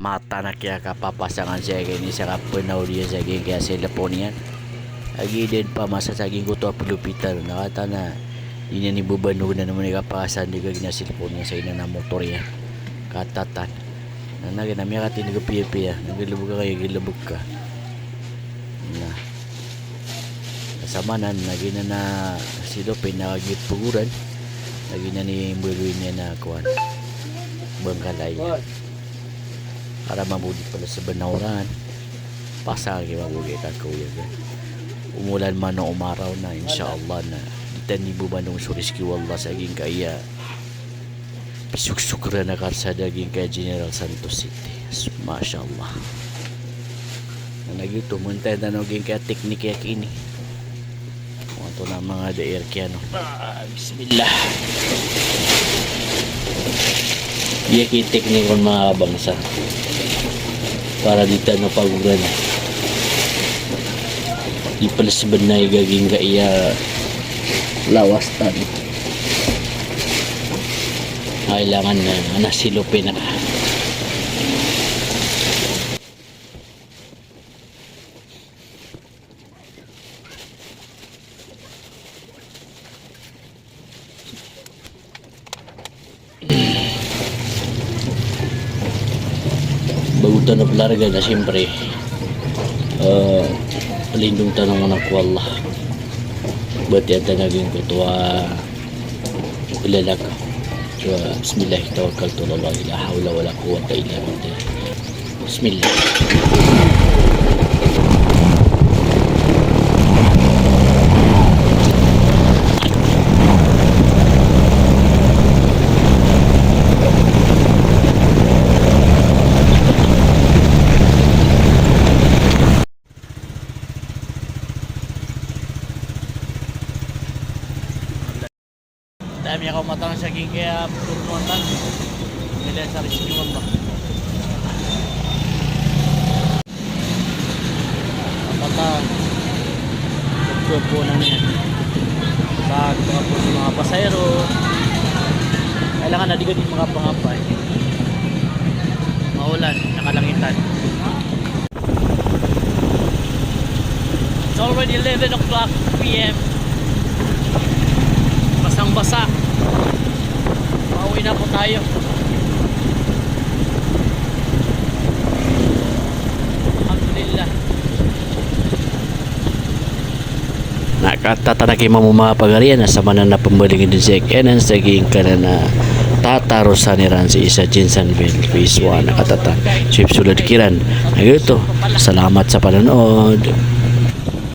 mata na kaya kapapasangan siya kaya ni sa kapunaw niya sa kaya sila po niya agi din pa masasaging ko to apulupitan nakata na yun yan ibubanog na naman ikapasan di ka ginasilpon niya sa ina na motor niya katatan na naginamya ka tinigapiya-piya nagilubog ka kayo gilubog ka na kasamanan nagina na si Lope nakagit puguran nagina ni Mbuloy niya na kuwan bangkalay niya para mabudit pala sa banawran pasagi mabugi ka kuya umulan man o umaraw na insyaallah na ditan ni bubanong suriski wallah sa aging kaya pisuksukra na karsa daging kaya General Santos City masyaallah na nagito muntay na naging kaya teknik kaya kini ito na mga daer kaya no bismillah yaki teknik kon mga bangsa para dito na paguran ipalasban na igaging kaya lawas tani kailangan na nasilupin na bagutan na pelarga na siyempre palindong tanong anak ko Allah ba't yata naging kutuwa ilalaka so bismillah tawakkaltu ala Allah la hawla wala quwwata illa billah bismillah dami ako matang sa king kaya turnuan nila sa rescue wallah matang po na niya sa mga pasayro kailangan na di ka din mga pangapay maulan, nakalangitan it's already 11 o'clock p.m. basang basa pauwi na po tayo alhamdulillah nakatatanaki mo mga pagarian sa manan na pambalingin din siya kenan sa ging ka na tatarosan ni Ransi sa Jinsanville Phase 1 nakatata Chief Sulad Kiran nagito salamat sa panonood.